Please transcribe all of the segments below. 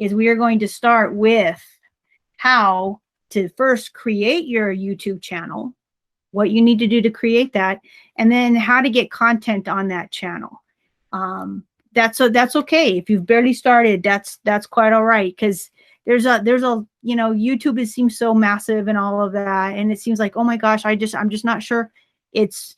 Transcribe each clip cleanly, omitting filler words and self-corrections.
is we are going to start with how to first create your YouTube channel, what you need to do to create that, and then how to get content on that channel. That's okay. If you've barely started, that's quite all right, because there's a you know, YouTube, it seems so massive and all of that, and it seems like, oh my gosh, I'm just not sure. It's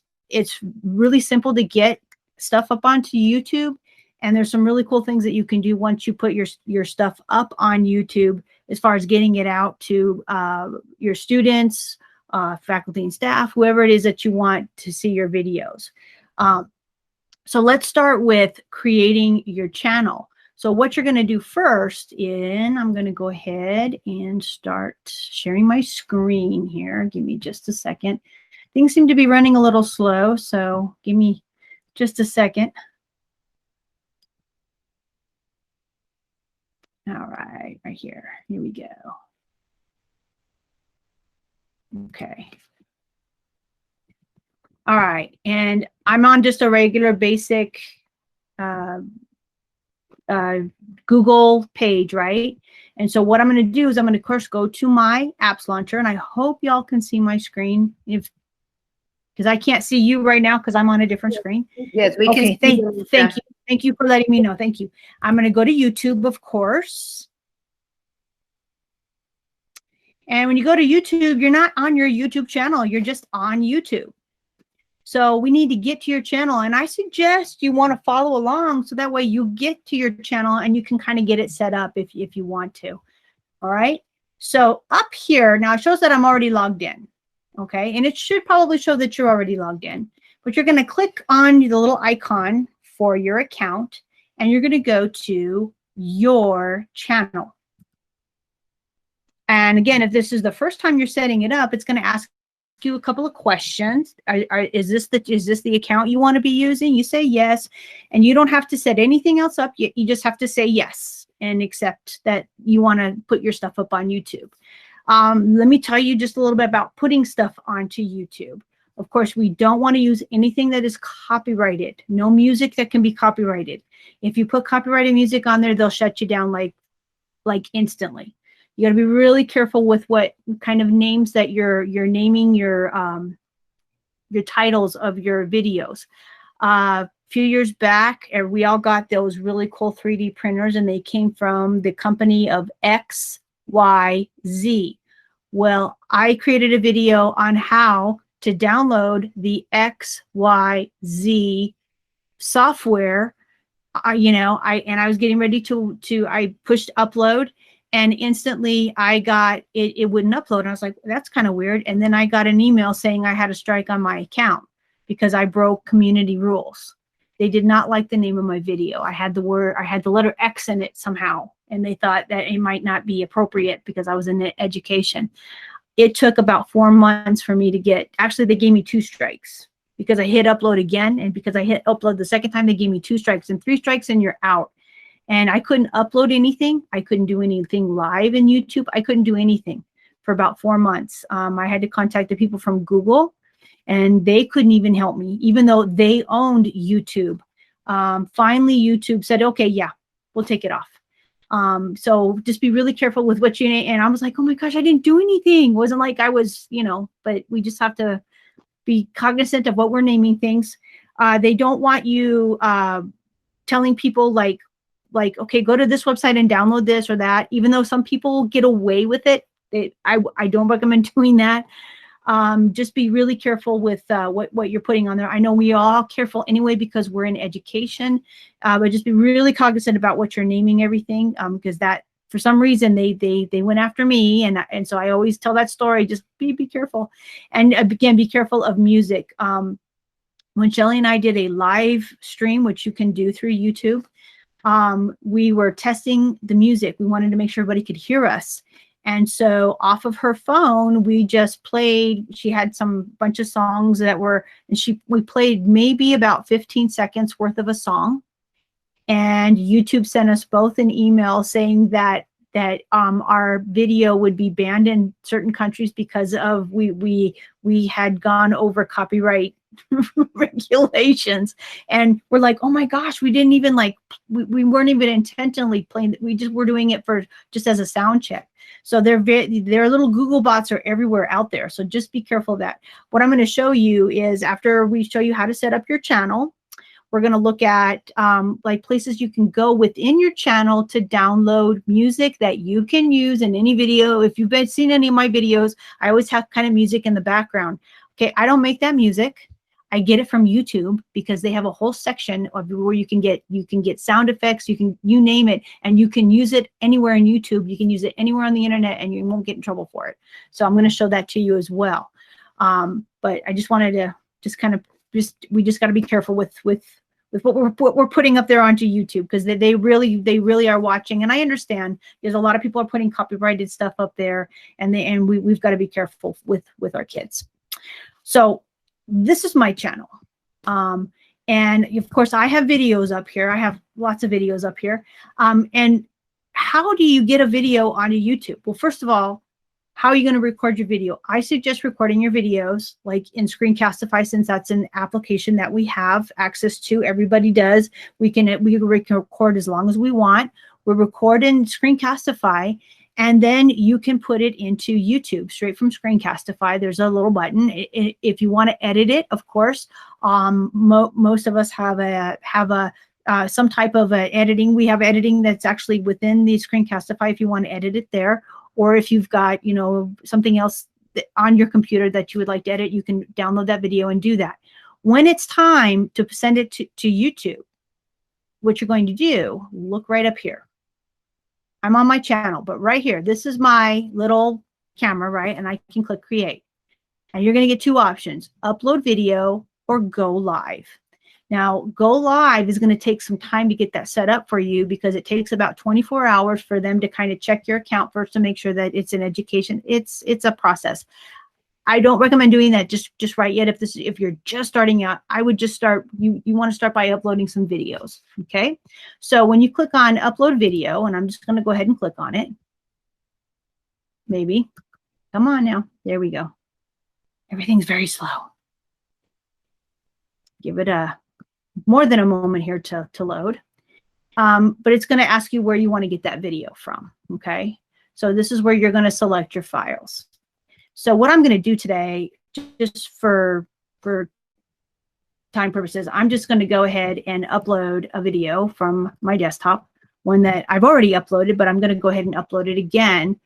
really simple to get stuff up onto YouTube, and there's some really cool things that you can do once you put your stuff up on YouTube, as far as getting it out to your students, faculty and staff, whoever it is that you want to see your videos. So let's start with creating your channel. So what you're going to do first is, I'm going to go ahead and start sharing my screen here. Give me just a second. Things seem to be running a little slow, so give me just a second. All right, right here. Here we go. Okay. All right, and I'm on just a regular basic Google page, right? And so what I'm going to do is I'm going to, of course, go to my apps launcher, and I hope y'all can see my screen, because I can't see you right now because I'm on a different screen. Yes, we can. Thank you. Thank you for letting me know. Thank you. I'm going to go to YouTube, of course. And when you go to YouTube, you're not on your YouTube channel. You're just on YouTube. So we need to get to your channel, and I suggest you want to follow along so that way you get to your channel and you can kind of get it set up if you want to. All right. So up here, now it shows that I'm already logged in. Okay. And it should probably show that you're already logged in, but you're going to click on the little icon for your account, and you're going to go to your channel. And again, if this is the first time you're setting it up, it's going to ask you a couple of questions. Is this the account you want to be using? You say yes, and you don't have to set anything else up. You just have to say yes and accept that you want to put your stuff up on YouTube. Let me tell you just a little bit about putting stuff onto YouTube. Of course, we don't want to use anything that is copyrighted. No music that can be copyrighted. If you put copyrighted music on there, they'll shut you down like instantly. You got to be really careful with what kind of names that you're naming your titles of your videos. A few years back, we all got those really cool 3D printers, and they came from the company of XYZ. Well, I created a video on how to download the XYZ software. I was getting ready to I pushed upload, and instantly I got it wouldn't upload. And I was like, that's kind of weird. And then I got an email saying I had a strike on my account because I broke community rules. They did not like the name of my video. I had the letter X in it somehow, and they thought that it might not be appropriate because I was in education. It took about 4 months for me to get, actually they gave me 2 strikes because I hit upload again, and because I hit upload the second time, they gave me 2 strikes, and 3 strikes and you're out. And I couldn't upload anything. I couldn't do anything live in YouTube. I couldn't do anything for about 4 months. I had to contact the people from Google, and they couldn't even help me, even though they owned YouTube. Finally, YouTube said, okay, yeah, we'll take it off. So just be really careful with what you name. And I was like, oh my gosh, I didn't do anything. It wasn't like I was, but we just have to be cognizant of what we're naming things. They don't want you telling people like, okay, go to this website and download this or that, even though some people get away with it. I don't recommend doing that. Just be really careful with what you're putting on there. I know we are all careful anyway because we're in education, but just be really cognizant about what you're naming everything, because that, for some reason, they went after me, and so I always tell that story. Just be careful, and again, be careful of music. When Shelly and I did a live stream, which you can do through YouTube, we were testing the music. We wanted to make sure everybody could hear us. And so off of her phone, we just played, she had some bunch of songs that were, and we played maybe about 15 seconds worth of a song. And YouTube sent us both an email saying that our video would be banned in certain countries because of we had gone over copyright regulations. And we're like, oh my gosh, we didn't even like, we weren't even intentionally playing. We just were doing it for just as a sound check. So their little Google bots are everywhere out there. So just be careful of that. What I'm going to show you is, after we show you how to set up your channel, we're going to look at like places you can go within your channel to download music that you can use in any video. If you've seen any of my videos, I always have kind of music in the background. Okay, I don't make that music. I get it from YouTube, because they have a whole section of where you can get sound effects, you name it, and you can use it anywhere in YouTube. You can use it anywhere on the internet, and you won't get in trouble for it. So I'm going to show that to you as well. But I just wanted to we just got to be careful with what we're putting up there onto YouTube, because they really are watching. And I understand there's a lot of people are putting copyrighted stuff up there, and we've got to be careful with our kids. So this is my channel. And of course I have videos up here. I have lots of videos up here. And how do you get a video onto YouTube? Well, first of all, how are you going to record your video? I suggest recording your videos like in Screencastify, since that's an application that we have access to. Everybody does. We can record as long as we want. We record in Screencastify, and then you can put it into YouTube straight from Screencastify. There's a little button. If you want to edit it, of course, most of us have some type of editing. We have editing that's actually within the Screencastify if you want to edit it there. Or if you've got, something else on your computer that you would like to edit, you can download that video and do that. When it's time to send it to YouTube, what you're going to do, look right up here. I'm on my channel, but right here, this is my little camera, right? And I can click create. And you're going to get two options: upload video or go live. Now, go live is going to take some time to get that set up for you, because it takes about 24 hours for them to kind of check your account first to make sure that it's an education. It's a process. I don't recommend doing that just right yet. If you're just starting out, I would just start. You want to start by uploading some videos. Okay. So when you click on upload video, and I'm just going to go ahead and click on it. Maybe. Come on now. There we go. Everything's very slow. Give it more than a moment here to load. But it's going to ask you where you want to get that video from. Okay. So this is where you're going to select your files. So what I'm going to do today, just for time purposes, I'm just going to go ahead and upload a video from my desktop, one that I've already uploaded, but I'm going to go ahead and upload it again,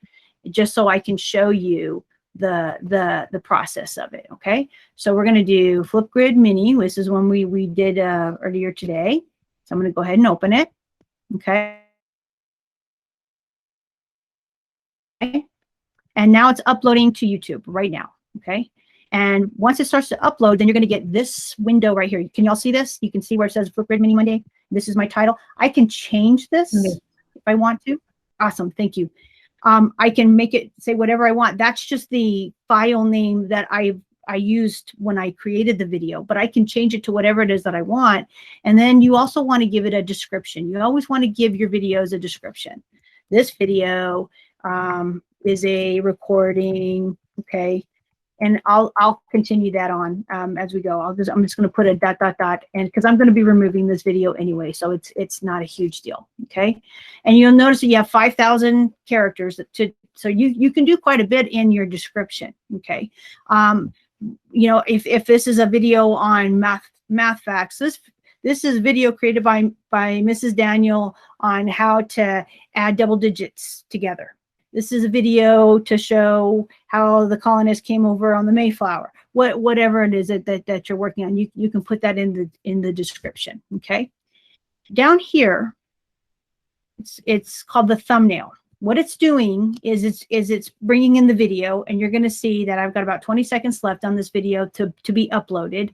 just so I can show you the process of it. Okay, so we're going to do Flipgrid Mini. This is one we did earlier today. So I'm going to go ahead and open it. Okay. And now it's uploading to YouTube right now. Okay. And once it starts to upload, then you're going to get this window right here. Can y'all see this? You can see where it says Flipgrid Mini Monday. This is my title. I can change this if I want to. Awesome. Thank you. I can make it say whatever I want. That's just the file name that I used when I created the video, but I can change it to whatever it is that I want. And then you also want to give it a description. You always want to give your videos a description. This video is a recording, okay? And I'll continue that on as we go. I'm just going to put a ... and because I'm going to be removing this video anyway, so it's not a huge deal, okay? And you'll notice that you have 5,000 characters so you can do quite a bit in your description, okay? If this is a video on math facts, this is a video created by Mrs. Daniel on how to add double digits together. This is a video to show how the colonists came over on the Mayflower. Whatever it is that you're working on, you can put that in the description. Okay. Down here, it's called the thumbnail. What it's doing is it's bringing in the video, and you're going to see that I've got about 20 seconds left on this video to be uploaded,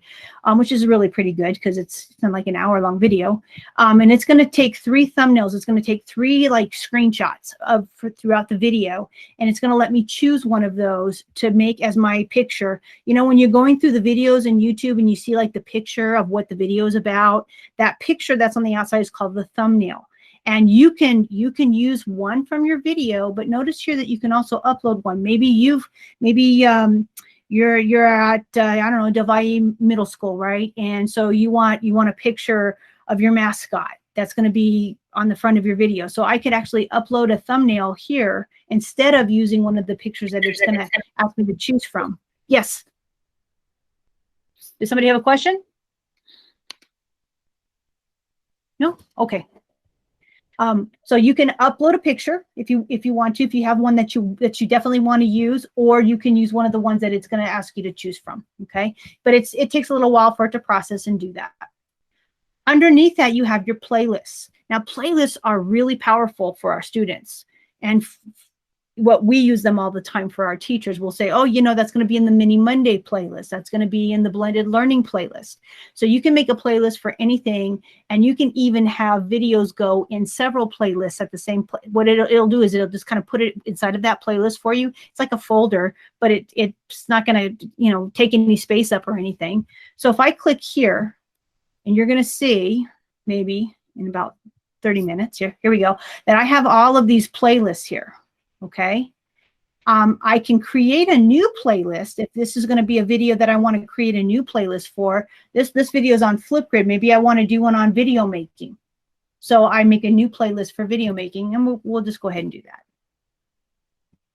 which is really pretty good because it's like an hour-long video. And it's going to take 3 thumbnails. It's going to take 3 like screenshots throughout the video, and it's going to let me choose one of those to make as my picture. When you're going through the videos in YouTube and you see like the picture of what the video is about, that picture that's on the outside is called the thumbnail. And you can use one from your video, but notice here that you can also upload one. Maybe you're at I don't know, Delvalle Middle School, right? And so you want a picture of your mascot that's going to be on the front of your video. So I could actually upload a thumbnail here instead of using one of the pictures that it's going to ask me to choose from. Yes. Does somebody have a question? No? Okay. So you can upload a picture if you want to, if you have one that you definitely want to use, or you can use one of the ones that it's going to ask you to choose from. Okay. But it takes a little while for it to process and do that. Underneath that, you have your playlists. Now, playlists are really powerful for our students. And what we use them all the time for our teachers. We'll say, oh, you know, that's going to be in the Mini Monday playlist. That's going to be in the Blended Learning playlist. So you can make a playlist for anything, and you can even have videos go in several playlists at the same place. What it'll do is it'll just kind of put it inside of that playlist for you. It's like a folder, but it's not going to, you know, take any space up or anything. So if I click here, and you're going to see maybe in about 30 minutes here we go, that I have all of these playlists here. Okay. I can create a new playlist if this is going to be a video that I want to create a new playlist for. This video is on Flipgrid. Maybe I want to do one on video making. So I make a new playlist for video making, and we'll just go ahead and do that.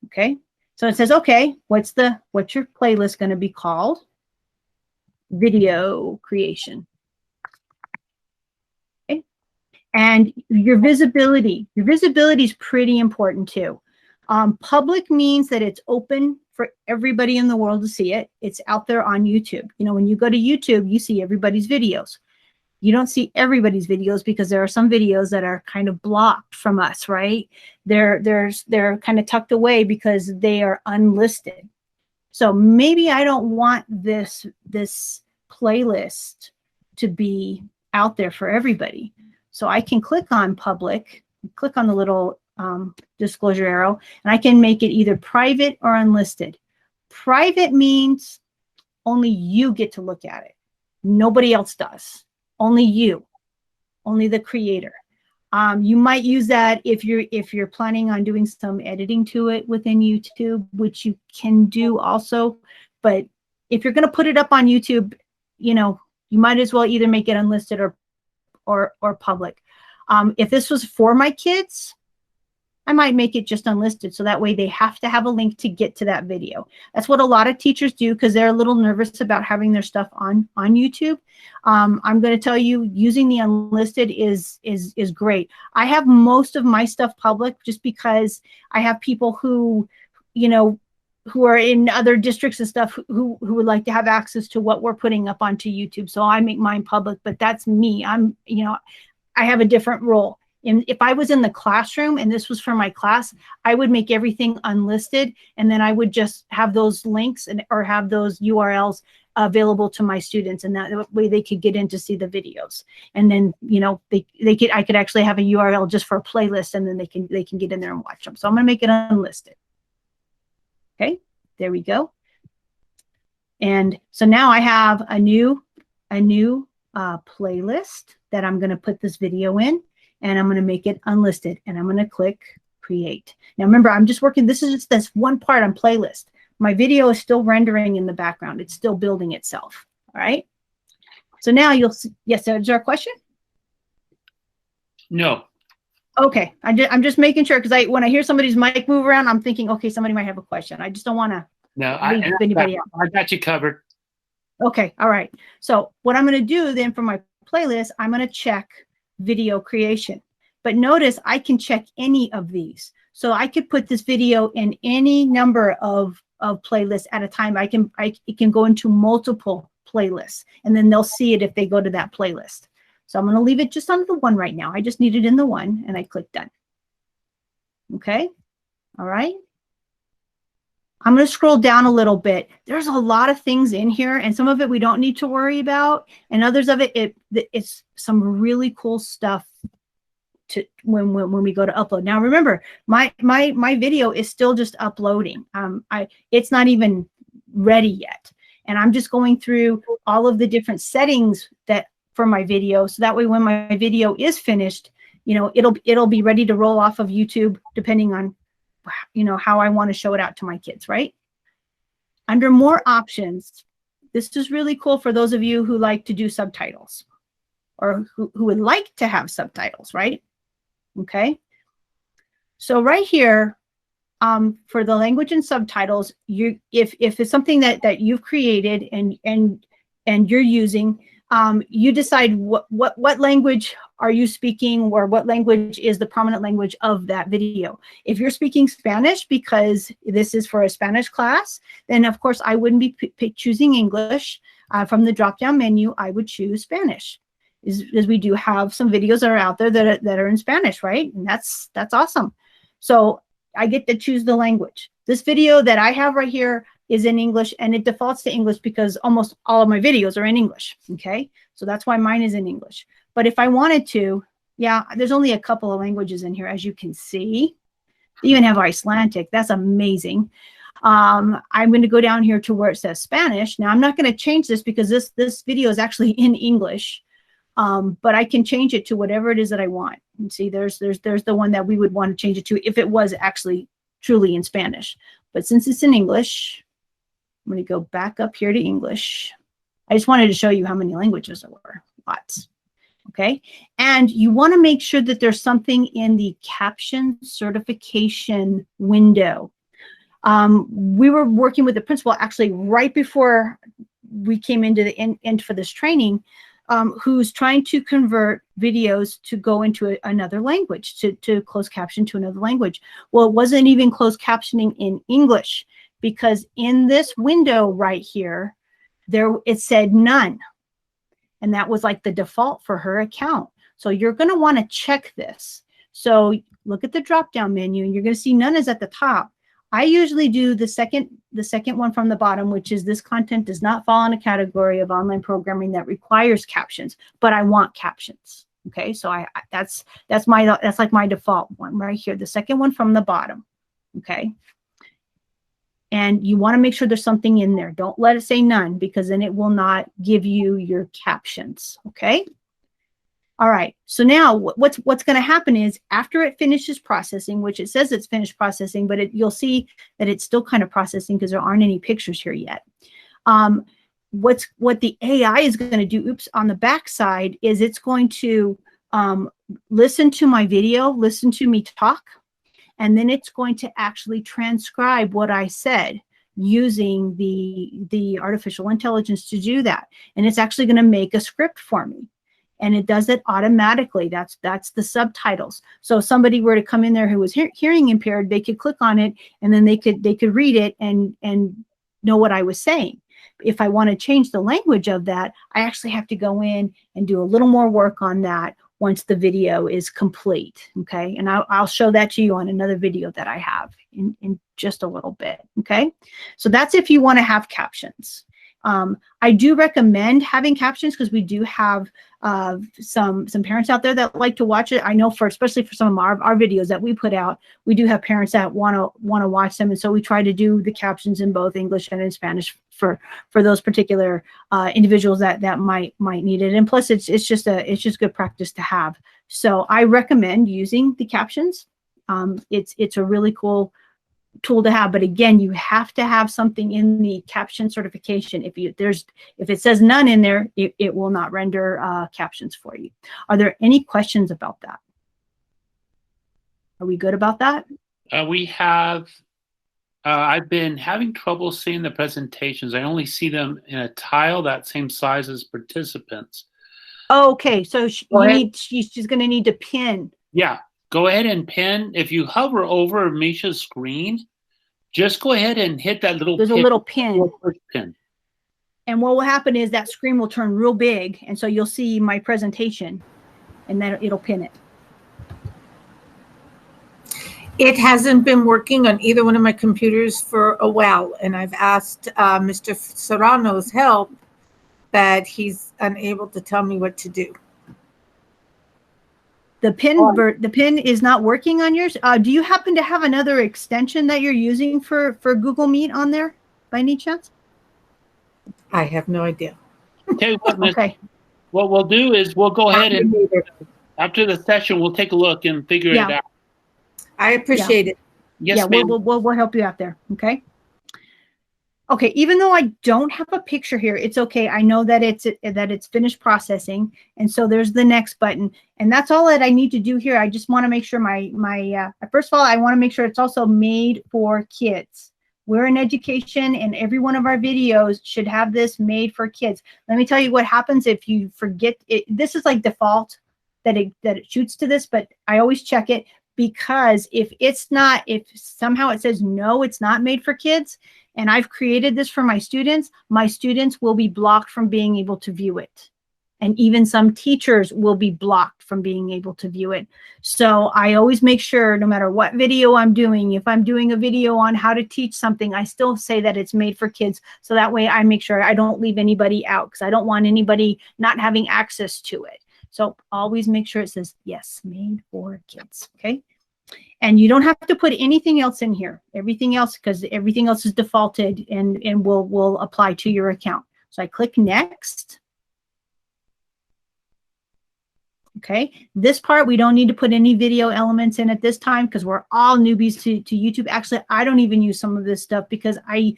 Okay. So it says, okay, what's your playlist going to be called? Video creation. Okay. And your visibility is pretty important too. Public means that it's open for everybody in the world to see it. It's out there on YouTube. You know, when you go to YouTube, you see everybody's videos. You don't see everybody's videos because there are some videos that are kind of blocked from us, right? They're kind of tucked away because they are unlisted. So maybe I don't want this playlist to be out there for everybody. So I can click on public, click on the little disclosure arrow, and I can make it either private or unlisted. Private means only you get to look at it. Nobody else does. Only you, only the creator. You might use that if you're planning on doing some editing to it within YouTube, which you can do also. But if you're going to put it up on YouTube, you know, you might as well either make it unlisted or public. If this was for my kids, I might make it just unlisted, so that way they have to have a link to get to that video. That's what a lot of teachers do because they're a little nervous about having their stuff on YouTube. I'm going to tell you, using the unlisted is great. I have most of my stuff public just because I have people who, you know, who are in other districts and stuff who would like to have access to what we're putting up onto YouTube. So I make mine public, but that's me. You know, I have a different role. And if I was in the classroom and this was for my class, I would make everything unlisted, and then I would just have those links or have those URLs available to my students, and that way they could get in to see the videos. And then, you know, I could actually have a URL just for a playlist, and then they can get in there and watch them. So I'm going to make it unlisted. Okay, there we go. And so now I have a new playlist that I'm going to put this video in. And I'm going to make it unlisted, and I'm going to click create. Now remember, I'm just working, this is just this one part on playlist. My video is still rendering in the background. It's still building itself. All right. So now you'll see, yes, is there a question? No. Okay. I'm just making sure, because when I hear somebody's mic move around, I'm thinking, okay, somebody might have a question. I just don't want to leave anybody out. I got you covered. Okay. All right. So what I'm going to do then for my playlist, I'm going to check video creation. But notice I can check any of these. So I could put this video in any number of playlists at a time. It can go into multiple playlists, and then they'll see it if they go to that playlist. So I'm going to leave it just on the one right now. I just need it in the one, and I click done. Okay. All right. I'm going to scroll down a little bit. There's a lot of things in here, and some of it we don't need to worry about, and others of it's some really cool stuff to when we go to upload. Now remember, my video is still just uploading. It's not even ready yet, and I'm just going through all of the different settings that for my video, so that way when my video is finished, you know, it'll be ready to roll off of YouTube, depending on, you know, how I want to show it out to my kids, right? under more options, this is really cool for those of you who like to do subtitles or who would like to have subtitles, right? Okay. So right here, for the language and subtitles, if it's something that you've created and you're using, you decide what language are you speaking, or what language is the prominent language of that video. If you're speaking Spanish because this is for a Spanish class, then of course I wouldn't be choosing English. From the drop-down menu, I would choose Spanish. As we do have some videos that are out there that are in Spanish, right? And that's awesome. So I get to choose the language. This video that I have right here is in English, and it defaults to English because almost all of my videos are in English, okay? So that's why mine is in English. But if I wanted to, yeah, there's only a couple of languages in here, as you can see. They even have Icelandic. That's amazing. I'm going to go down here to where it says Spanish. Now, I'm not going to change this because this video is actually in English, but I can change it to whatever it is that I want. And see, there's the one that we would want to change it to if it was actually truly in Spanish. But since it's in English, I'm going to go back up here to English. I just wanted to show you how many languages there were. Lots. Okay. And you want to make sure that there's something in the caption certification window. We were working with the principal actually right before we came into the end for this training, who's trying to convert videos to go into another language, to closed caption to another language. Well, it wasn't even closed captioning in English, because in this window right here, it said none. And that was like the default for her account. So you're going to want to check this. So look at the drop-down menu, and you're going to see none is at the top. I usually do the second one from the bottom, which is this content does not fall in a category of online programming that requires captions, but I want captions. Okay, so that's like my default one right here, the second one from the bottom. Okay, and you want to make sure there's something in there. Don't let it say none, because then it will not give you your captions. Okay. All right, so now what's going to happen is after it finishes processing, which it says it's finished processing, but you'll see that it's still kind of processing because there aren't any pictures here yet. What the AI is going to do, on the back side, is it's going to listen to my video, listen to me talk, and then it's going to actually transcribe what I said using the artificial intelligence to do that. And it's actually going to make a script for me. And it does it automatically. That's the subtitles. So if somebody were to come in there who was hearing impaired, they could click on it, and then they could read it and know what I was saying. If I want to change the language of that, I actually have to go in and do a little more work on that once the video is complete. Okay, and I'll show that to you on another video that I have in just a little bit. Okay, so that's if you want to have captions. I do recommend having captions because we do have some parents out there that like to watch it. I know especially for some of our videos that we put out, we do have parents that want to watch them, and so we try to do the captions in both English and in Spanish for those particular individuals that might need it. And plus, it's just good practice to have. So I recommend using the captions. It's a really cool tool to have, but again, you have to have something in the caption certification. If it says none in there, it will not render captions for you. Are there any questions about that? Are we good about that? We have. I've been having trouble seeing the presentations. I only see them in a tile that same size as participants. Okay, so she's going to need to pin. Yeah. Go ahead and pin. If you hover over Misha's screen, just go ahead and hit that little There's a little pin. Pin. And what will happen is that screen will turn real big, and so you'll see my presentation, and then it'll pin it. It hasn't been working on either one of my computers for a while, and I've asked Mr. Serrano's help, but he's unable to tell me what to do. The pin is not working on yours. Do you happen to have another extension that you're using for Google Meet on there by any chance? I have no idea. Okay. Okay. What we'll do is we'll go ahead and after the session, we'll take a look and figure it out. I appreciate it. Yes, ma'am. We'll help you out there. Okay. Okay, even though I don't have a picture here, it's okay. I know that it's finished processing, and so there's the next button, and that's all that I need to do here. I just want to make sure first of all, I want to make sure it's also made for kids. We're in education, and every one of our videos should have this made for kids. Let me tell you what happens if you forget it. This is like default that it shoots to this, but I always check it, because if somehow it says no, it's not made for kids, and I've created this for my students will be blocked from being able to view it. And even some teachers will be blocked from being able to view it. So I always make sure, no matter what video I'm doing, if I'm doing a video on how to teach something, I still say that it's made for kids. So that way I make sure I don't leave anybody out, because I don't want anybody not having access to it. So always make sure it says, yes, made for kids, okay? And you don't have to put anything else in here. Everything else, because everything else is defaulted and will apply to your account. So I click next. Okay, this part we don't need to put any video elements in at this time, because we're all newbies to YouTube. Actually, I don't even use some of this stuff because I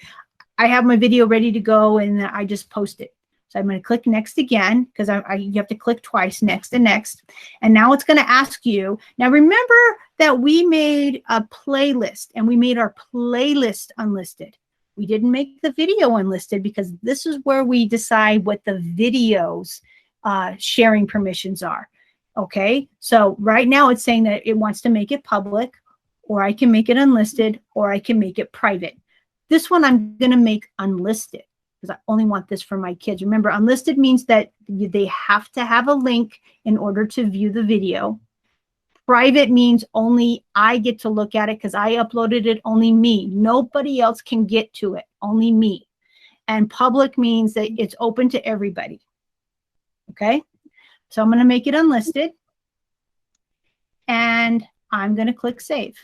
have my video ready to go and I just post it. So I'm going to click next again, because you have to click twice, next and next. And now it's going to ask you. Now remember that we made a playlist, and we made our playlist unlisted. We didn't make the video unlisted, because this is where we decide what the video's sharing permissions are. Okay, so right now it's saying that it wants to make it public, or I can make it unlisted, or I can make it private. This one I'm going to make unlisted, because I only want this for my kids. Remember, unlisted means that they have to have a link in order to view the video. Private means only I get to look at it, because I uploaded it, only me. Nobody else can get to it, only me. And public means that it's open to everybody. Okay, so I'm going to make it unlisted, and I'm going to click save.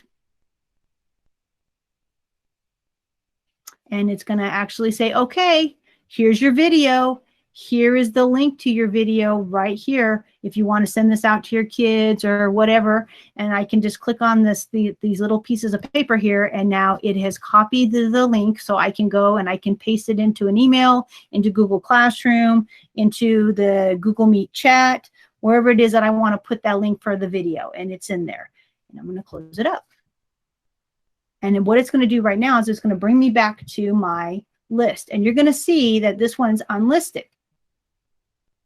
And it's going to actually say, okay, here's your video. Here is the link to your video right here, if you want to send this out to your kids or whatever. And I can just click on these little pieces of paper here, and now it has copied the link, so I can go and I can paste it into an email, into Google Classroom, into the Google Meet chat, wherever it is that I want to put that link for the video, and it's in there. And I'm going to close it up. And then what it's going to do right now is it's going to bring me back to my list, and you're going to see that this one's unlisted.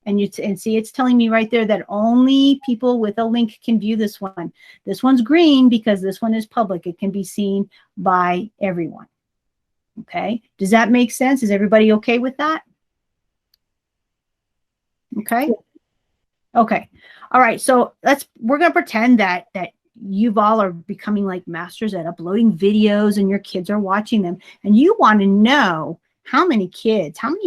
And see, it's telling me right there that only people with a link can view this one. This one's green because this one is public. It can be seen by everyone. Okay, does that make sense? Is everybody okay with that? Okay. Okay. All right. So we're going to pretend that you all are becoming like masters at uploading videos, and your kids are watching them, and you want to know how many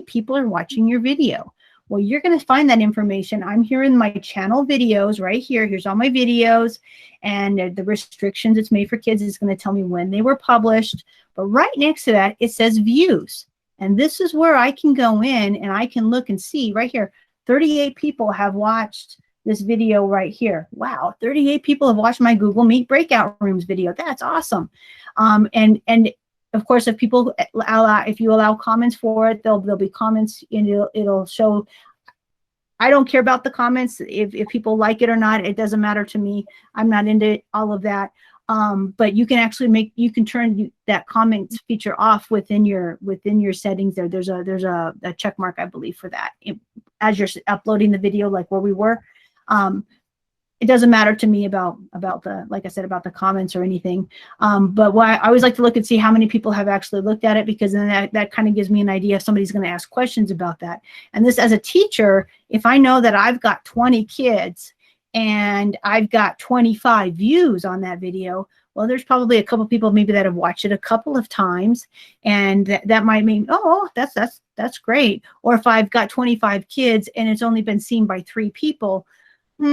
people are watching your video. Well, you're going to find that information. I'm here in my channel videos right here. Here's all my videos, and the restrictions it's made for kids is going to tell me when they were published. But right next to that, it says views. And this is where I can go in and I can look and see right here. 38 people have watched this video right here. Wow, 38 people have watched my Google Meet breakout rooms video. That's awesome. And of course, if you allow comments for it, there'll be comments, and it'll show. I don't care about the comments. If people like it or not, it doesn't matter to me. I'm not into all of that. But you can actually turn that comments feature off within your settings there. There's a check mark, I believe, for that. As you're uploading the video, like where we were, it doesn't matter to me about the, like I said, about the comments or anything. But I always like to look and see how many people have actually looked at it, because then that kind of gives me an idea if somebody's going to ask questions about that. And this, as a teacher, if I know that I've got 20 kids and I've got 25 views on that video, well, there's probably a couple people maybe that have watched it a couple of times, and that might mean, oh, that's great. Or if I've got 25 kids and it's only been seen by 3 people, we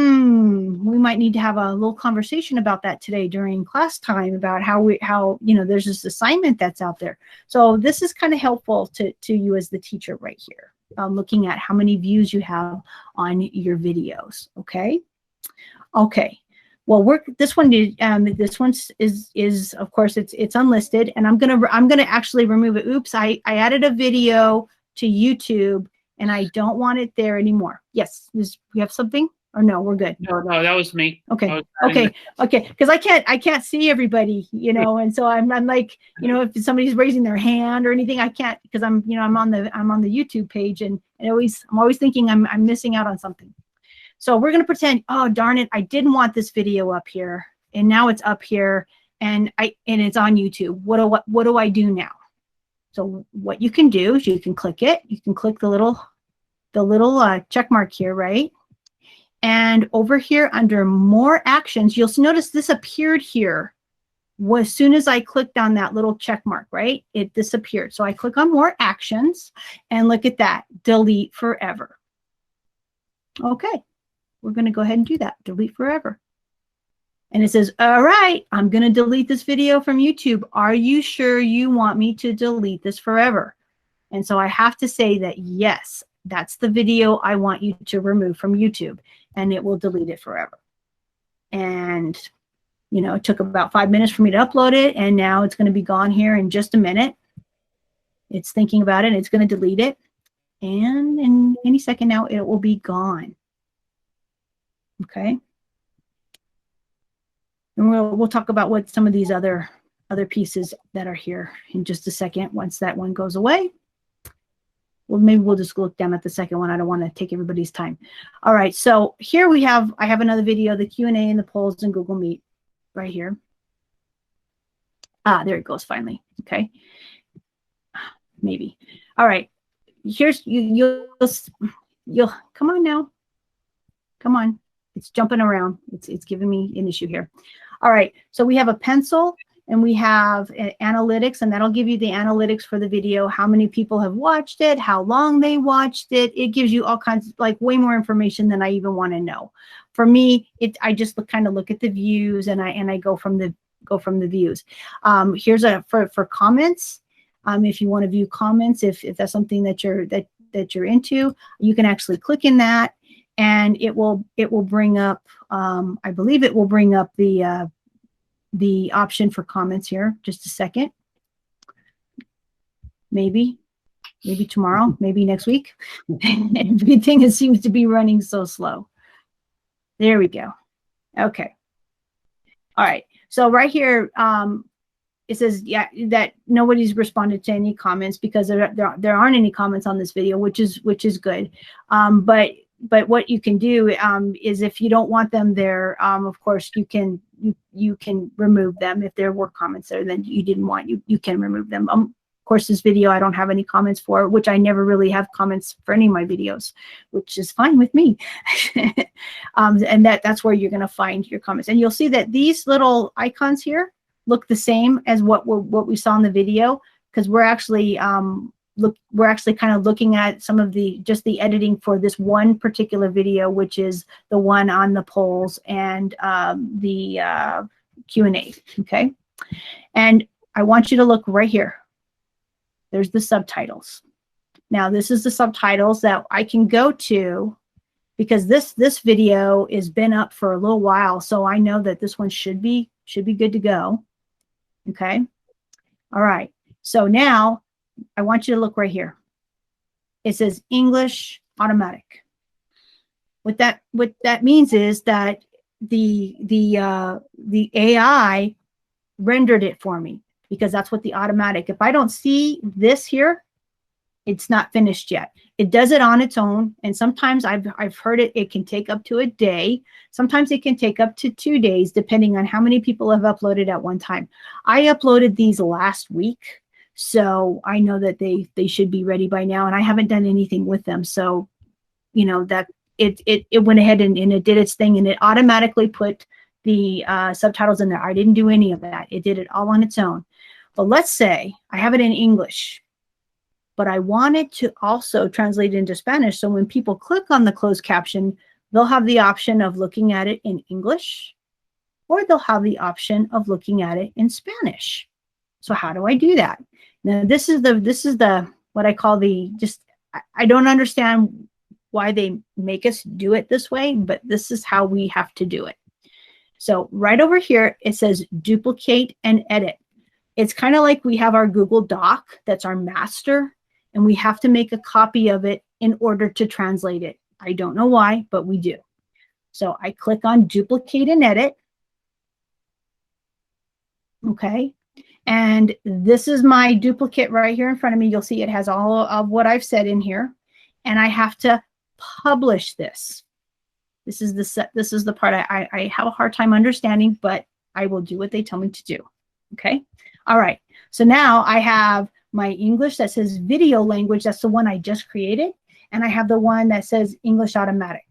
might need to have a little conversation about that today during class time, about how there's this assignment that's out there. So this is kind of helpful to you as the teacher right here, looking at how many views you have on your videos. Okay. Well, this one is of course it's unlisted, and I'm gonna actually remove it. Oops, I added a video to YouTube, and I don't want it there anymore. Yes, we have something, or no, we're good. No, that was me. Okay, okay, because I can't see everybody, and so I'm like, if somebody's raising their hand or anything, I can't, because I'm on the YouTube page, and I'm always thinking I'm missing out on something. So we're going to pretend, oh, darn it, I didn't want this video up here, and now it's up here, and it's on YouTube. What do I do now? So what you can do is you can click it. You can click the little check mark here, right? And over here under more actions, you'll notice this appeared here. As soon as I clicked on that little check mark, right? It disappeared. So I click on more actions, and look at that, delete forever. Okay. We're going to go ahead and do that. Delete forever. And it says, all right, I'm going to delete this video from YouTube. Are you sure you want me to delete this forever? And so I have to say that, yes, that's the video I want you to remove from YouTube, and it will delete it forever. And, it took about 5 minutes for me to upload it, and now it's going to be gone here in just a minute. It's thinking about it, and it's going to delete it. And in any second now, it will be gone. Okay, and we'll talk about what some of these other pieces that are here in just a second. Once that one goes away, well, maybe we'll just look down at the second one. I don't want to take everybody's time. All right, so here I have another video, the Q&A and the polls in Google Meet, right here. There it goes finally. Okay, maybe. All right, here's you'll come on now. Come on. It's jumping around. It's giving me an issue here. All right, so we have a pencil, and we have analytics, and that'll give you the analytics for the video, how many people have watched it, how long they watched it. It gives you all kinds, like way more information than I even want to know. For me, I just kind of look at the views, and I go from the views. Here's for comments. If you want to view comments, if that's something that you're into, you can actually click in that. And it will bring up, I believe it will bring up the option for comments here. Just a second. Maybe tomorrow, maybe next week. Everything seems to be running so slow. There we go. Okay. All right. So right here, it says, yeah, that nobody's responded to any comments because there aren't any comments on this video, which is good. But what you can do is, if you don't want them there, of course you can remove them. If there were comments there that you didn't want, you can remove them. Of course, this video I don't have any comments for, which I never really have comments for any of my videos, which is fine with me. And that's where you're going to find your comments. And you'll see that these little icons here look the same as what we saw in the video, because we're actually kind of looking at some of the editing for this one particular video, which is the one on the polls and the Q&A. Okay, and I want you to look right here. There's the subtitles. Now this is the subtitles that I can go to, because this video has been up for a little while, so I know that this one should be good to go. Okay, all right. So now I want you to look right here. It says English automatic. What that means is that the AI rendered it for me, because that's what the automatic. If I don't see this here, it's not finished yet. It does it on its own, and sometimes I've heard it can take up to a day. Sometimes it can take up to 2 days, depending on how many people have uploaded at one time. I uploaded these last week, so I know that they should be ready by now, and I haven't done anything with them. So, that it went ahead and it did its thing, and it automatically put the subtitles in there. I didn't do any of that. It did it all on its own. But let's say I have it in English, but I want it to also translate into Spanish. So when people click on the closed caption, they'll have the option of looking at it in English, or they'll have the option of looking at it in Spanish. So how do I do that? Now this is the what I call I don't understand why they make us do it this way, but this is how we have to do it. So right over here, it says duplicate and edit. It's kind of like we have our Google Doc, that's our master, and we have to make a copy of it in order to translate it. I don't know why, but we do. So I click on duplicate and edit. Okay. And this is my duplicate right here in front of me. You'll see it has all of what I've said in here. And I have to publish this. This is the part I have a hard time understanding, but I will do what they tell me to do. Okay. All right. So now I have my English that says video language. That's the one I just created. And I have the one that says English automatic.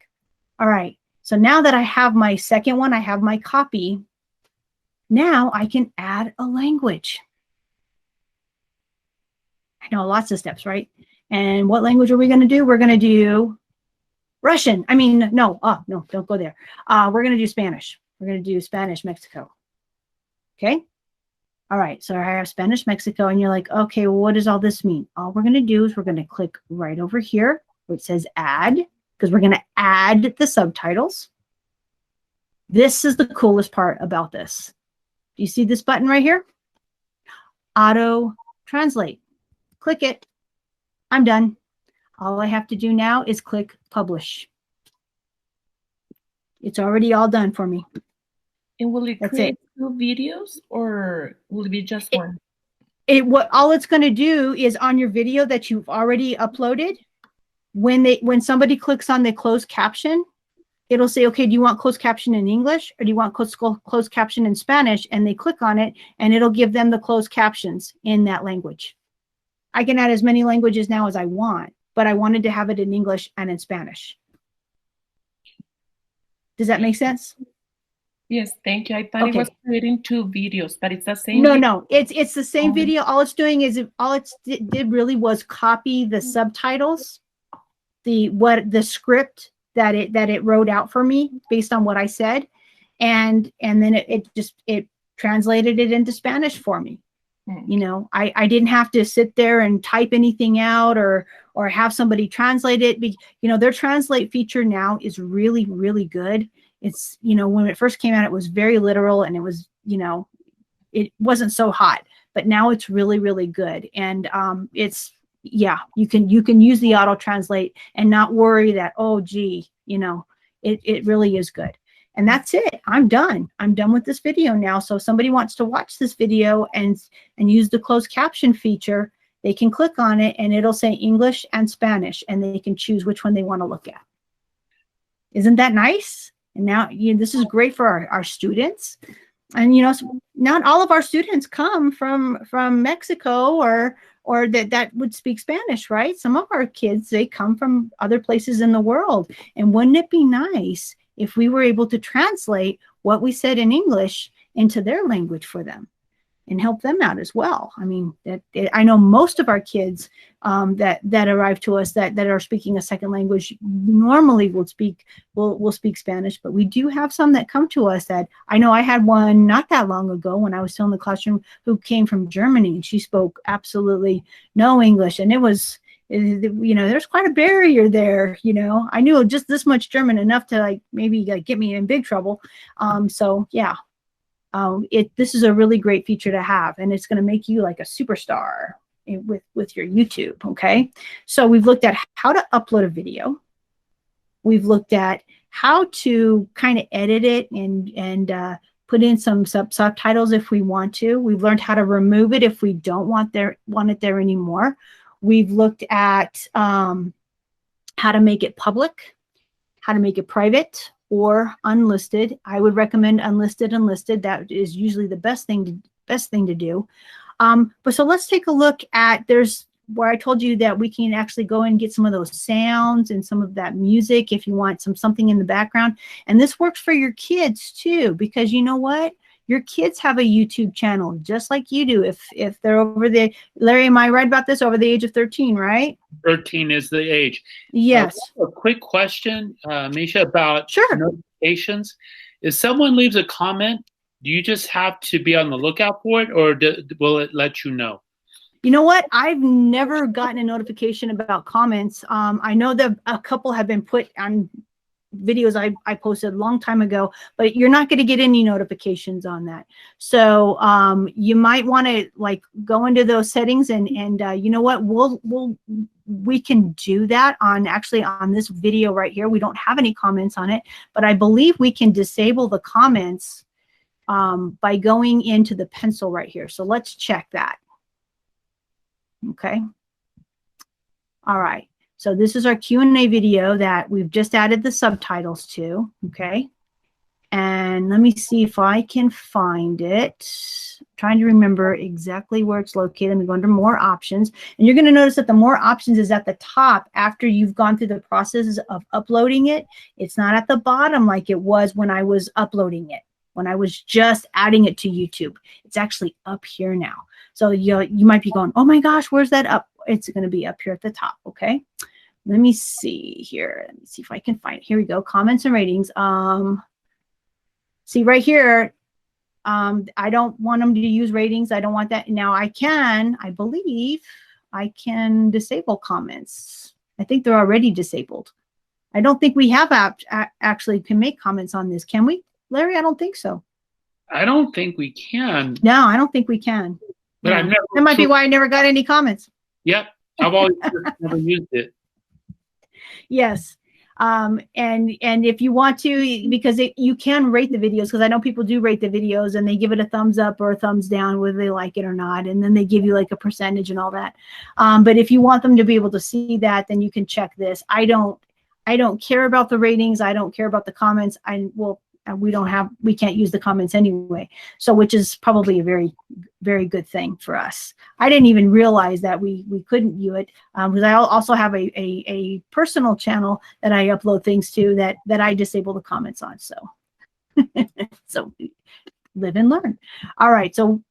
All right. So now that I have my second one, I have my copy. Now I can add a language. I know lots of steps, right? And what language are we going to do? We're going to do Russian. I mean, no, no, don't go there. We're going to do Spanish. We're going to do Spanish, Mexico. Okay. All right. So I have Spanish, Mexico, and you're like, okay, well, what does all this mean? All we're going to do is we're going to click right over here where it says add, because we're going to add the subtitles. This is the coolest part about this. Do you see this button right here? Auto translate. Click it. I'm done. All I have to do now is click publish. It's already all done for me. And will it create two videos or will it be just one? All it's going to do is on your video that you've already uploaded, when somebody clicks on the closed caption, it'll say, okay, do you want closed caption in English or do you want closed caption in Spanish? And they click on it and it'll give them the closed captions in that language. I can add as many languages now as I want, but I wanted to have it in English and in Spanish. Does that make sense? Yes, thank you. I thought it was creating two videos, but it's the same. No, it's the same video. All it's doing is all it did really was copy the subtitles, the script that it wrote out for me based on what I said, and then it translated it into Spanish for me. You know, I didn't have to sit there and type anything out or have somebody translate it. You know, their translate feature now is really, really good. It's, you know, when it first came out, it was very literal and it was, you know, it wasn't so hot, but now it's really, really good. And it's, yeah, you can use the auto translate and not worry that, oh, gee, you know, it really is good. And that's it. I'm done. I'm done with this video now. So if somebody wants to watch this video and use the closed caption feature, they can click on it and it'll say English and Spanish, and they can choose which one they want to look at. Isn't that nice? And now, you know, this is great for our students. And, you know, not all of our students come from Mexico or that would speak Spanish, right? Some of our kids, they come from other places in the world. And wouldn't it be nice if we were able to translate what we said in English into their language for them and help them out as well? I mean, I know most of our kids that arrive to us that are speaking a second language normally will speak Spanish, but we do have some that come to us that I know I had one not that long ago when I was still in the classroom who came from Germany, and she spoke absolutely no English, and it was, you know, there's quite a barrier there. You know, I knew just this much German, enough to maybe get me in big trouble. So yeah, this is a really great feature to have, and it's going to make you like a superstar with your YouTube. Okay, so we've looked at how to upload a video. We've looked at how to kind of edit it and put in some subtitles if we want to. We've learned how to remove it if we don't want it there anymore. We've looked at how to make it public, how to make it private or unlisted. I would recommend unlisted. That is usually the best thing to do. But so let's take a look at, there's where I told you that we can actually go and get some of those sounds and some of that music if you want something in the background. And this works for your kids too, because you know what? Your kids have a YouTube channel just like you do. If they're over the, Larry, am I right about this? Over the age of 13, right? 13 is the age. Yes. A quick question, Misha, about sure. notifications. If someone leaves a comment, do you just have to be on the lookout for it, or will it let you know? You know what? I've never gotten a notification about comments. I know that a couple have been put on videos I posted a long time ago, but you're not going to get any notifications on that. So you might want to like go into those settings and you know what, we can do that on actually on this video right here. We don't have any comments on it, but I believe we can disable the comments by going into the pencil right here. So let's check that. Okay. All right. So this is our Q&A video that we've just added the subtitles to. Okay. And let me see if I can find it. I'm trying to remember exactly where it's located. Let me go under more options. And you're going to notice that the more options is at the top after you've gone through the process of uploading it. It's not at the bottom like it was when I was uploading it, when I was just adding it to YouTube. It's actually up here now. So you might be going, oh my gosh, where's that up? It's going to be up here at the top. Okay. Let me see here. Let me see if I can find it. Here we go. Comments and ratings. See right here, I don't want them to use ratings. I don't want that. Now I believe I can disable comments. I think they're already disabled. I don't think we have actually can make comments on this. Can we, Larry? I don't think so. I don't think we can. No, I don't think we can. But Yeah. I've never. That might be why I never got any comments. Yep. I've always never used it. Yes. And if you want to, because you can rate the videos, because I know people do rate the videos and they give it a thumbs up or a thumbs down, whether they like it or not. And then they give you like a percentage and all that. But if you want them to be able to see that, then you can check this. I don't care about the ratings. I don't care about the comments. We can't use the comments anyway. So, which is probably a very, very good thing for us. I didn't even realize that we couldn't view it because I also have a personal channel that I upload things to that I disable the comments on. So, so live and learn. All right. So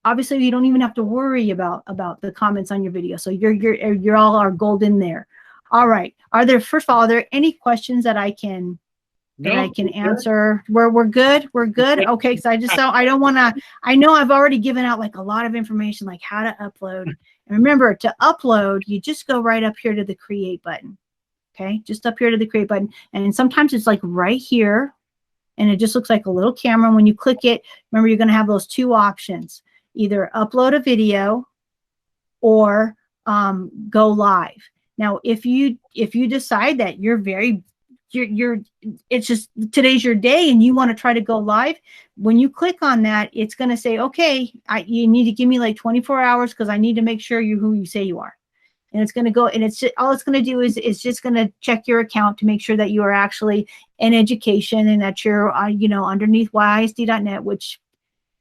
obviously you don't even have to worry about the comments on your video. So you're all are golden there. All right. First of all, are there any questions that I can answer? We're good. We're good. Okay. So I don't want to, I know I've already given out like a lot of information, like how to upload. And remember, to upload, you just go right up here to the create button. Okay. Just up here to the create button. And sometimes it's like right here. And it just looks like a little camera. When you click it, remember, you're going to have those two options, either upload a video or go live. Now, if you decide that it's just today's your day and you want to try to go live, when you click on that, it's going to say, okay, you need to give me like 24 hours because I need to make sure you're who you say you are. And it's going to go, and all it's going to do is it's just going to check your account to make sure that you are actually in education and that you're underneath ysd.net, which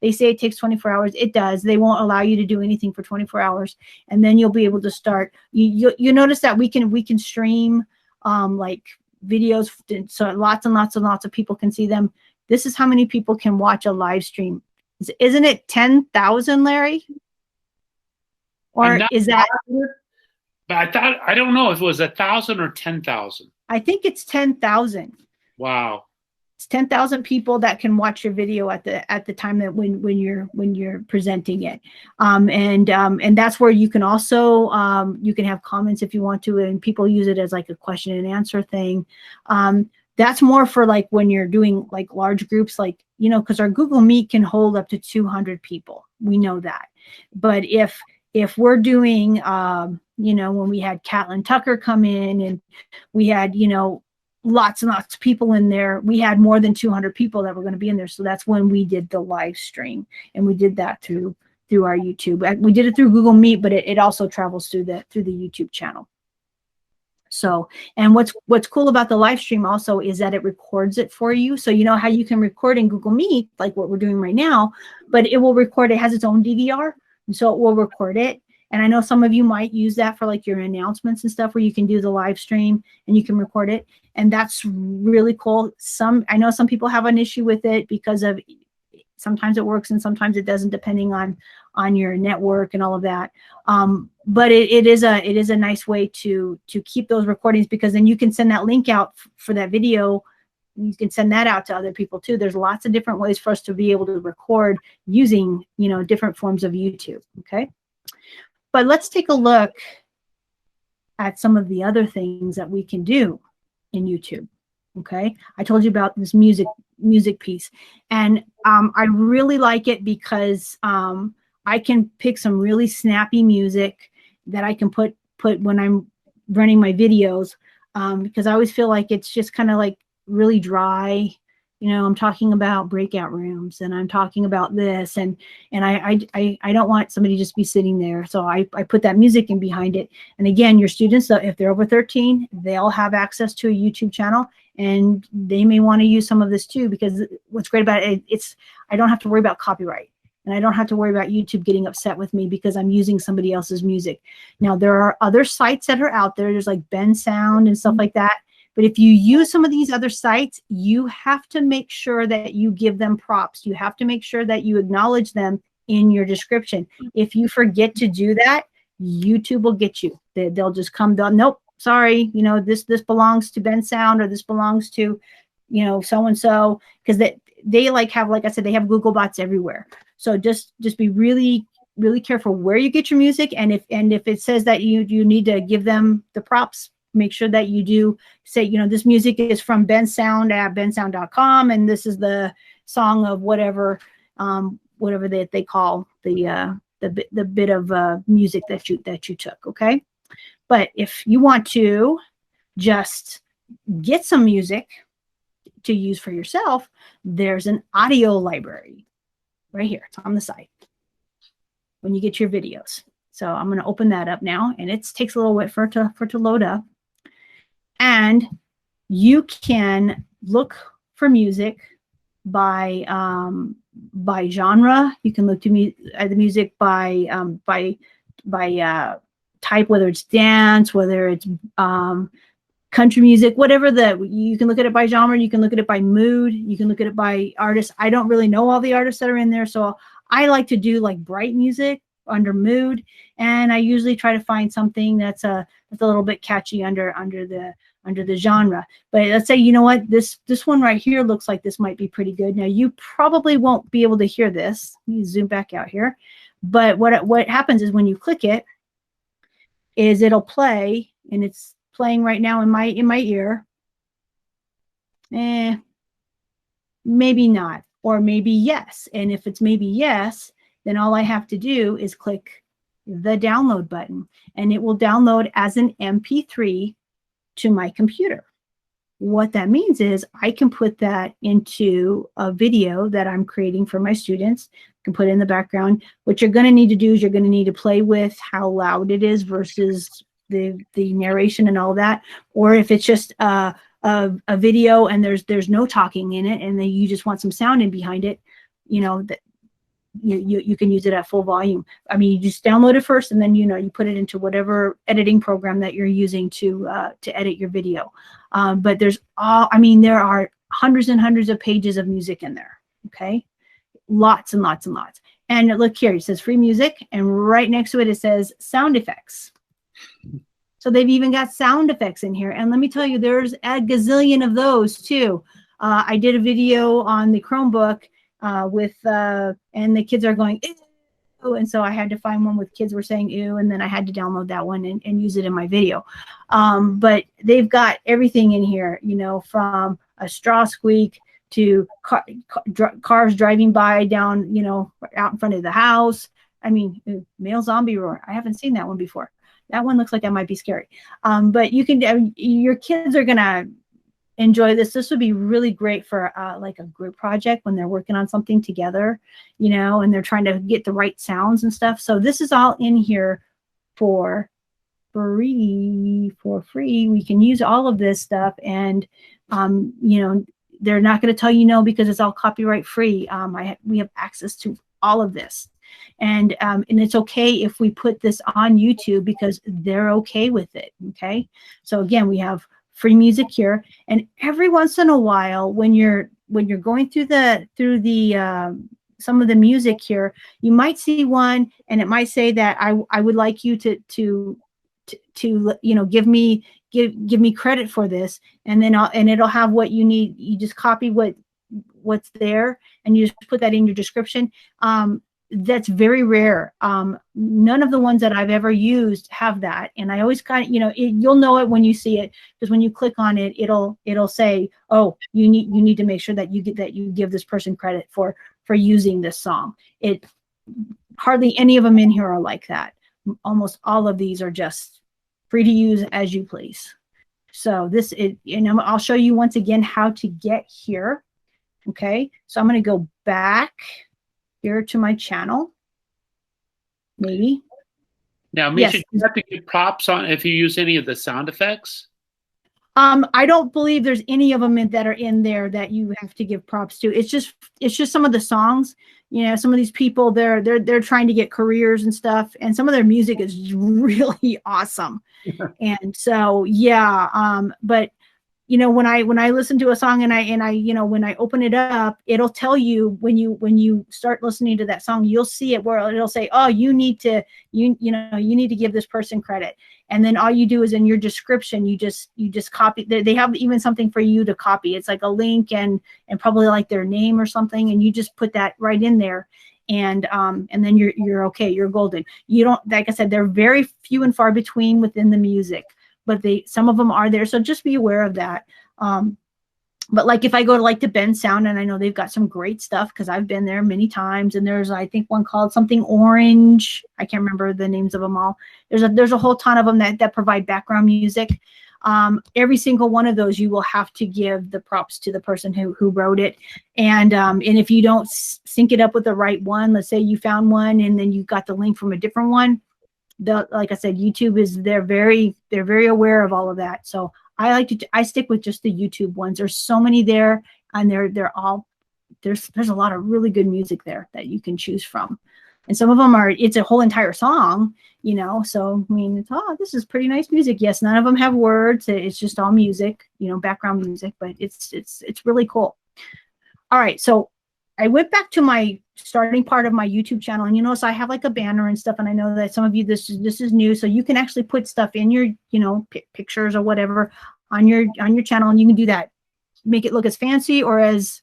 they say it takes 24 hours. It does. They won't allow you to do anything for 24 hours. And then you'll be able to start. You notice that we can stream like videos, so lots and lots and lots of people can see them. This is how many people can watch a live stream. Isn't it 10,000, Larry? Or is that? But I don't know if it was 1,000 or 10,000. I think it's 10,000. Wow. It's 10,000 people that can watch your video at the time that when you're presenting it, and that's where you can also you can have comments if you want to, and people use it as like a question and answer thing. That's more for like when you're doing like large groups, like because our Google Meet can hold up to 200 people. We know that, but if we're doing when we had Catlin Tucker come in and we had lots and lots of people in there, we had more than 200 people that were going to be in there. So that's when we did the live stream, and we did that through our YouTube. We did it through Google Meet, but it also travels through the YouTube channel. So, and what's cool about the live stream also is that it records it for you. So you know how you can record in Google Meet, like what we're doing right now, but it will record, it has its own DVR, and so it will record it. And I know some of you might use that for like your announcements and stuff where you can do the live stream and you can record it. And that's really cool. I know some people have an issue with it because of sometimes it works and sometimes it doesn't, depending on your network and all of that. But it is a nice way to keep those recordings, because then you can send that link out for that video. You can send that out to other people too. There's lots of different ways for us to be able to record using, different forms of YouTube. Okay. But let's take a look at some of the other things that we can do in YouTube. Okay, I told you about this music piece, and I really like it because I can pick some really snappy music that I can put when I'm running my videos, because I always feel like it's just kind of like really dry. You know, I'm talking about breakout rooms, and I'm talking about this, and I don't want somebody just be sitting there, so I put that music in behind it. And again, your students, if they're over 13, they'll have access to a YouTube channel, and they may want to use some of this too, because what's great about it, I don't have to worry about copyright, and I don't have to worry about YouTube getting upset with me because I'm using somebody else's music. Now, there are other sites that are out there. There's like Ben Sound and stuff like that. But if you use some of these other sites, you have to make sure that you give them props. You have to make sure that you acknowledge them in your description. If you forget to do that, YouTube will get you. They'll just come down. Nope, sorry. You know, this belongs to Ben Sound, or this belongs to, you know, so and so, because they like have, like I said, they have Google bots everywhere. So just be really careful where you get your music, and if it says that you need to give them the props, make sure that you do say, you know, this music is from Ben Sound at bensound.com, and this is the song of whatever whatever they call the bit of music that you took. Okay, but if you want to just get some music to use for yourself, there's an audio library right here. It's on the site when you get your videos. So I'm going to open that up now, and it takes a little bit for it to load up. And you can look for music by genre. You can look to the music by type, whether it's dance, whether it's country music, whatever you can look at it by genre. You can look at it by mood. You can look at it by artist. I don't really know all the artists that are in there, so I like to do like bright music under mood, and I usually try to find something that's a little bit catchy under the genre. But let's say, you know what, this one right here looks like this might be pretty good. Now, you probably won't be able to hear this. Let me zoom back out here. But what happens is when you click it, is it'll play, and it's playing right now in my ear. Maybe not, or maybe yes. And if it's maybe yes, then all I have to do is click the download button, and it will download as an MP3 to my computer. What that means is I can put that into a video that I'm creating for my students. I can put it in the background. What you're going to need to do is you're going to need to play with how loud it is versus the narration and all that. Or if it's just a video and there's no talking in it, and then you just want some sound in behind it, you know, that you can use it at full volume. I mean, you just download it first, and then, you know, you put it into whatever editing program that you're using to edit your video. But there are hundreds and hundreds of pages of music in there. Okay, lots and lots and lots. And look here, it says free music, and right next to it, it says sound effects. So they've even got sound effects in here. And let me tell you, there's a gazillion of those too. I did a video on the Chromebook and the kids are going, ew, and so I had to find one with kids were saying ew, and then I had to download that one and use it in my video. But they've got everything in here, you know, from a straw squeak to cars driving by down, you know, out in front of the house. I mean, male zombie roar. I haven't seen that one before. That one looks like that might be scary. But you can, your kids are gonna enjoy this. This would be really great for like a group project when they're working on something together, you know, and they're trying to get the right sounds and stuff. So this is all in here for free. We can use all of this stuff, and you know, they're not going to tell you no because it's all copyright free. We have access to all of this, and it's okay if we put this on YouTube because they're okay with it. Okay, so again, we have free music here, and every once in a while, when you're going through the some of the music here, you might see one, and it might say that I would like you to you know, give me credit for this, and then it'll have what you need. You just copy what's there, and you just put that in your description. that's very rare. None of the ones that I've ever used have that. And I always kind of, you know, you'll know it when you see it, because when you click on it, it'll say, oh, you need to make sure that you give this person credit for using this song. It hardly any of them in here are like that. Almost all of these are just free to use as you please. So I'll show you once again how to get here. Okay, so I'm going to go back here to my channel. Maybe. Now, Misha, Yes. do you have to get props on if you use any of the sound effects? I don't believe there's any of them that are in there that you have to give props to. It's just some of the songs. You know, some of these people, they're trying to get careers and stuff, and some of their music is really awesome. And so, yeah, but you know, when I listen to a song and I you know, when I open it up, it'll tell you when you start listening to that song, you'll see it where it'll say, oh, you need to give this person credit. And then all you do is in your description, you just copy. They have even something for you to copy. It's like a link and probably like their name or something, and you just put that right in there. And then you're okay, you're golden. You don't, like I said, they're very few and far between within the music, but some of them are there, so just be aware of that. But like if I go to like to Ben Sound, and I know they've got some great stuff because I've been there many times, and there's I think one called something Orange. I can't remember the names of them all. There's a whole ton of them that provide background music. Every single one of those, you will have to give the props to the person who wrote it. And if you don't sync it up with the right one, let's say you found one and then you got the link from a different one, like I said, YouTube they're very aware of all of that. So I stick with just the YouTube ones. There's so many there, and they're all there's a lot of really good music there that you can choose from. And some of them it's a whole entire song, you know. So I mean, this is pretty nice music. Yes, none of them have words. It's just all music, you know, background music, but it's really cool. All right, so I went back to my starting part of my YouTube channel, and you notice I have like a banner and stuff, and I know that some of you this is new, so you can actually put stuff in your, you know, pictures or whatever on your channel, and you can do that, make it look as fancy or as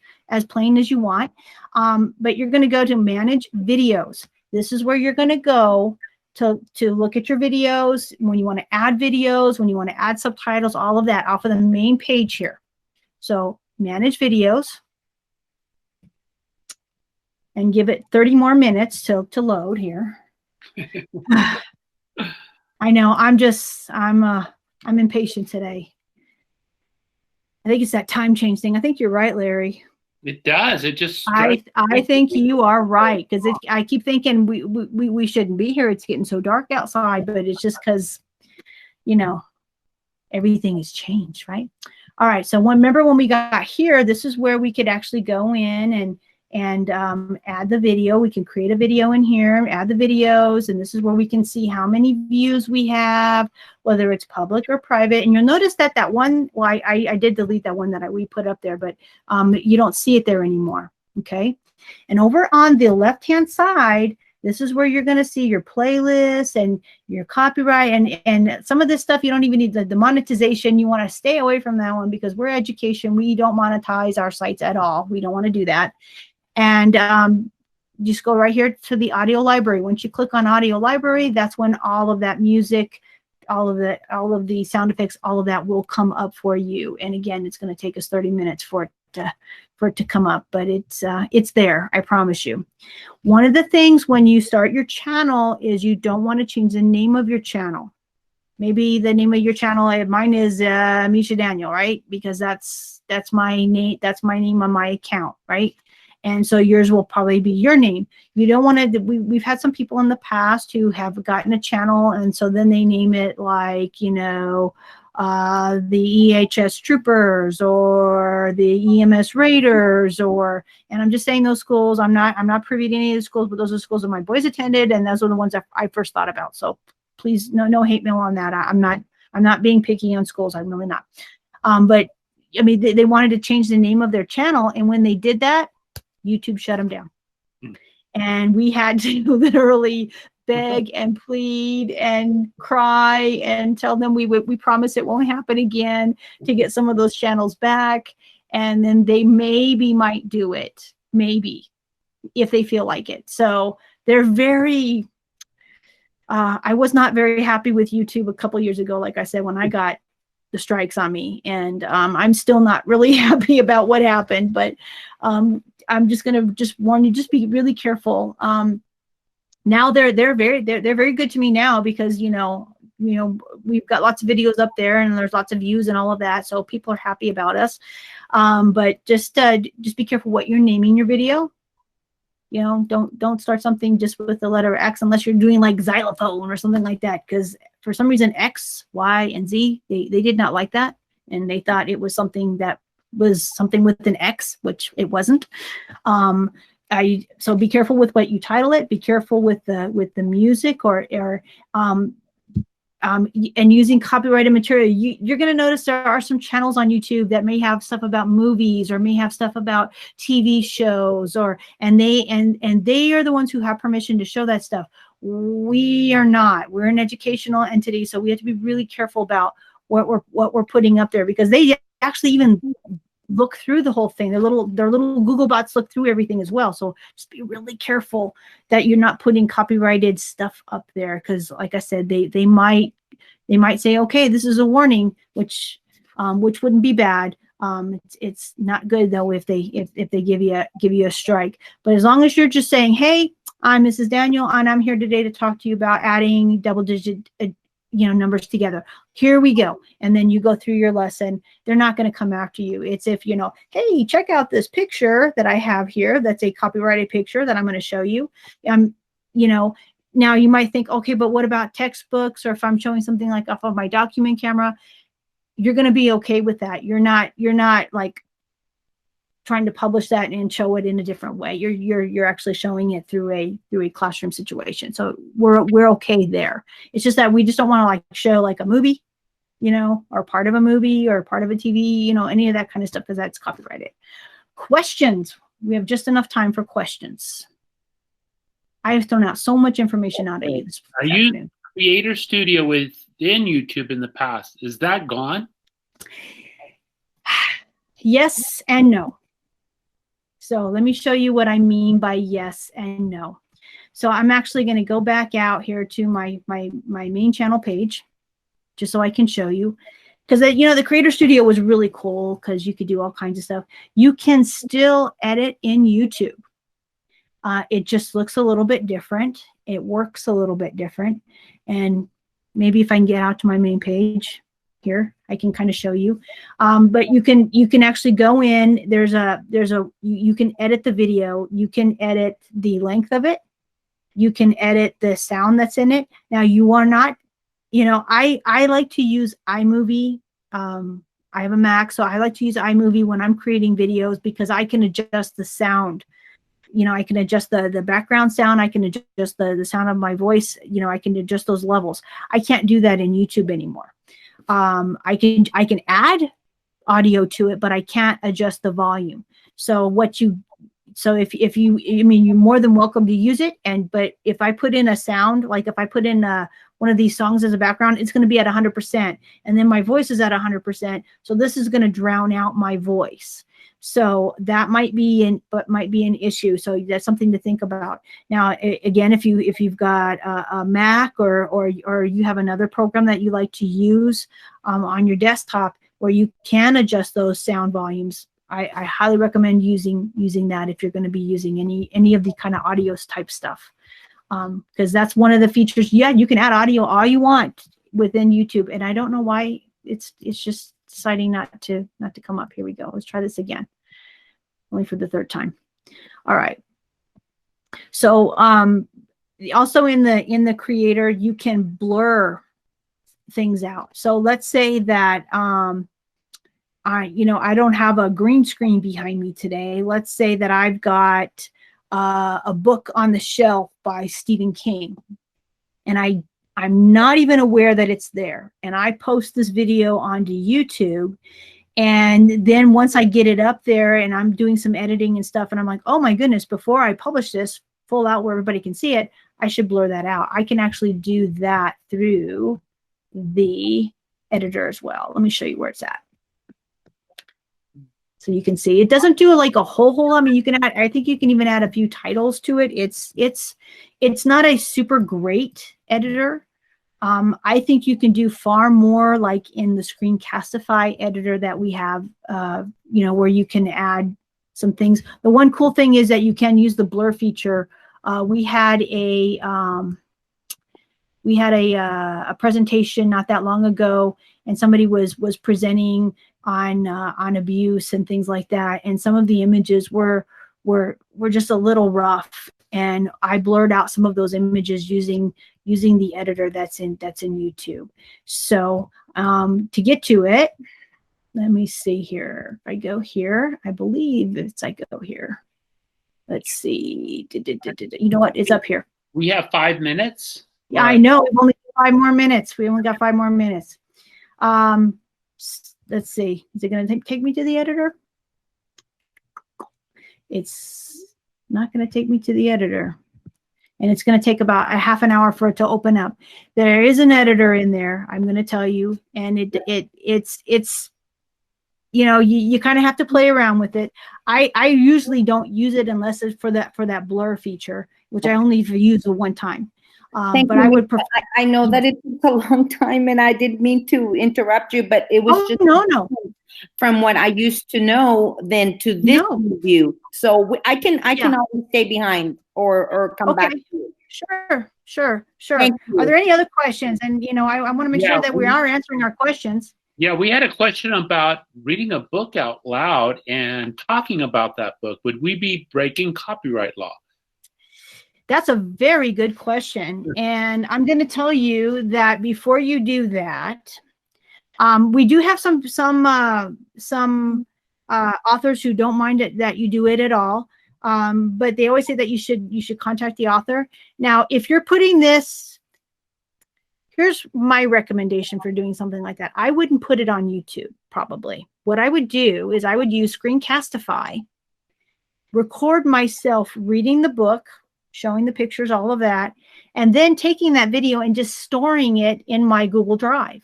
plain as you want. But you're going to go to manage videos. This is where you're going to go to look at your videos when you want to add videos, when you want to add subtitles, all of that off of the main page here. So manage videos. And give it 30 more minutes to load here. I know, I'm impatient today. I think it's that time change thing. I think you're right, Larry. It does. It just. I think you are right, because I keep thinking we shouldn't be here. It's getting so dark outside, but it's just because, you know, everything has changed, right? All right. So remember when we got here, this is where we could actually go in and add the video. We can create a video in here, add the videos, and this is where we can see how many views we have, whether it's public or private. And you'll notice that one, well, I did delete that one that we put up there, but you don't see it there anymore, okay? And over on the left-hand side, this is where you're going to see your playlist and your copyright and some of this stuff. You don't even need the monetization. You want to stay away from that one because we're education. We don't monetize our sites at all. We don't want to do that. And just go right here to the audio library. Once you click on audio library, that's when all of that music, all of the sound effects, all of that will come up for you. And again, it's going to take us 30 minutes for it to come up, but it's there, I promise you. One of the things when you start your channel is you don't want to change the name of your channel. Maybe the name of your channel, mine is Misha Daniel, right? Because that's my name. That's my name on my account, right? And so yours will probably be your name. You don't want to, we've had some people in the past who have gotten a channel, and so then they name it like, you know, the EHS Troopers or the EMS Raiders, and I'm just saying those schools, I'm not privy to any of the schools, but those are the schools that my boys attended, and those are the ones that I first thought about. So please, no hate mail on that. I'm not being picky on schools. I'm really not. But I mean, they wanted to change the name of their channel, and when they did that, YouTube shut them down. And we had to literally beg and plead and cry and tell them we promise it won't happen again, to get some of those channels back. And then they might do it, maybe, if they feel like it. So they're very, I was not very happy with YouTube a couple years ago, like I said, when I got the strikes on me, and I'm still not really happy about what happened, but I'm just going to just warn you, just be really careful. Now they're very good to me now, because we've got lots of videos up there and there's lots of views and all of that, so people are happy about us. But just be careful what you're naming your video. Don't start something just with the letter X unless you're doing like xylophone or something like that, because for some reason X, Y, and Z, they did not like that, and they thought it was something that was something with an X, which it wasn't. So be careful with what you title it. Be careful with the music and using copyrighted material. You're going to notice there are some channels on YouTube that may have stuff about movies or may have stuff about TV shows, and they are the ones who have permission to show that stuff. We are not. We're an educational entity, so we have to be really careful about what we're putting up there, because they actually even look through the whole thing. Their little Google bots look through everything as well. So just be really careful that you're not putting copyrighted stuff up there, because like I said, they might say, okay, this is a warning, which wouldn't be bad. It's not good though if they give you a strike. But as long as you're just saying, hey, I'm Mrs. Daniel and I'm here today to talk to you about adding double-digit numbers together. Here we go. And then you go through your lesson. They're not going to come after you. It's if, hey, check out this picture that I have here. That's a copyrighted picture that I'm going to show you. Now you might think, okay, but what about textbooks? Or if I'm showing something like off of my document camera, you're going to be okay with that. You're not like trying to publish that and show it in a different way. You're actually showing it through a classroom situation. So we're okay there. It's just that we just don't want to like show like a movie, or part of a movie or part of a TV, any of that kind of stuff, because that's copyrighted. Questions. We have just enough time for questions. I have thrown out so much information out at you this afternoon. Creator Studio within YouTube in the past, is that gone? Yes and no. So let me show you what I mean by yes and no. So I'm actually going to go back out here to my main channel page, just so I can show you. Because the Creator Studio was really cool because you could do all kinds of stuff. You can still edit in YouTube. It just looks a little bit different. It works a little bit different. And maybe if I can get out to my main page here, I can kind of show you. But you can actually go in. You can edit the video. You can edit the length of it. You can edit the sound that's in it. Now you are not, I like to use iMovie. I have a Mac, so I like to use iMovie when I'm creating videos, because I can adjust the sound. I can adjust the background sound. I can adjust the sound of my voice. I can adjust those levels. I can't do that in YouTube anymore. I can add audio to it, but I can't adjust the volume. So if you're more than welcome to use it. But if I put in a sound, like if I put in one of these songs as a background, it's going to be at 100%. And then my voice is at 100%. So this is going to drown out my voice. So that might be an issue. So that's something to think about. Now, again, if you've got a Mac or you have another program that you like to use on your desktop where you can adjust those sound volumes, I highly recommend using that if you're going to be using any of the kind of audio type stuff, because that's one of the features. Yeah, you can add audio all you want within YouTube, and I don't know why it's just deciding not to come up. Here we go. Let's try this again. Only for the third time. All right. So also in the Creator, you can blur things out. So let's say that I don't have a green screen behind me today. Let's say that I've got a book on the shelf by Stephen King, and I'm not even aware that it's there. And I post this video onto YouTube. And then once I get it up there and I'm doing some editing and stuff, and I'm like, oh my goodness, before I publish this full out where everybody can see it, I should blur that out. I can actually do that through the editor as well. Let me show you where it's at. So you can see it doesn't do like a whole. I mean, you can add. I think you can even add a few titles to it. It's not a super great editor. I think you can do far more like in the Screencastify editor that we have. Where you can add some things. The one cool thing is that you can use the blur feature. We had a presentation not that long ago, and somebody was presenting on abuse and things like that, and some of the images were just a little rough, and I blurred out some of those images using the editor that's in YouTube. So to get to it, let me see here. If I go here, I believe I go here. Let's see. You know what? It's up here. We have 5 minutes. Yeah, I know. We've only got 5 more minutes. We only got 5 more minutes. Let's see. Is it going to take me to the editor? It's not going to take me to the editor. And it's going to take about a half an hour for it to open up. There is an editor in there, I'm going to tell you. And it's you kind of have to play around with it. I usually don't use it unless it's for that blur feature, which I only use one time. But I would prefer. I know that it took a long time, and I didn't mean to interrupt you, but it was just no. From what I used to know then to this review. So I can always stay behind or come back to you. Sure. Are there any other questions? And I want to make sure that we are answering our questions. Yeah, we had a question about reading a book out loud and talking about that book. Would we be breaking copyright law? That's a very good question. And I'm going to tell you that before you do that, we do have some authors who don't mind it that you do it at all. But they always say that you should contact the author. Now, if you're putting this, here's my recommendation for doing something like that. I wouldn't put it on YouTube, probably. What I would do is I would use Screencastify, record myself reading the book, showing the pictures, all of that, and then taking that video and just storing it in my Google Drive.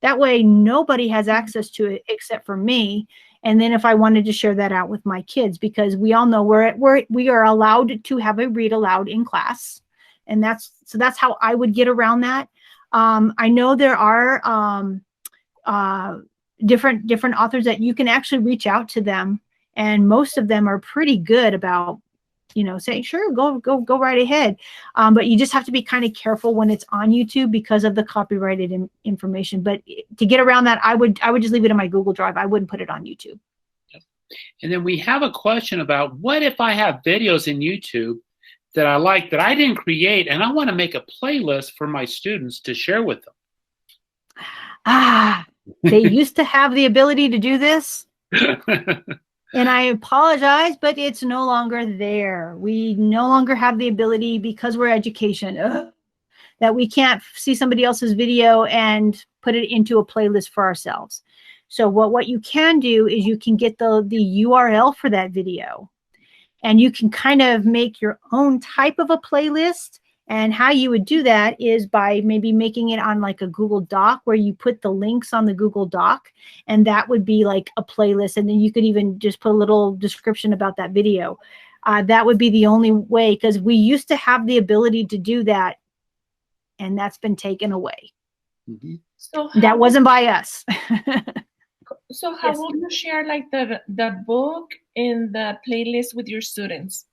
That way, nobody has access to it except for me. And then if I wanted to share that out with my kids, because we all know we are allowed to have a read aloud in class. And that's how I would get around that. I know there are different authors that you can actually reach out to them, and most of them are pretty good about saying, sure, go right ahead. But you just have to be kind of careful when it's on YouTube because of the copyrighted information. But to get around that, I would just leave it in my Google Drive. I wouldn't put it on YouTube. And then we have a question about, what if I have videos in YouTube that I like that I didn't create, and I want to make a playlist for my students to share with them? They used to have the ability to do this. And I apologize, but it's no longer there. We no longer have the ability, because we're education, that we can't see somebody else's video and put it into a playlist for ourselves. So what you can do is you can get the URL for that video, and you can kind of make your own type of a playlist. And how you would do that is by maybe making it on like a Google Doc, where you put the links on the Google Doc, and that would be like a playlist. And then you could even just put a little description about that video. That would be the only way, because we used to have the ability to do that, and that's been taken away. Mm-hmm. So that wasn't by us. So how will you share like the book in the playlist with your students?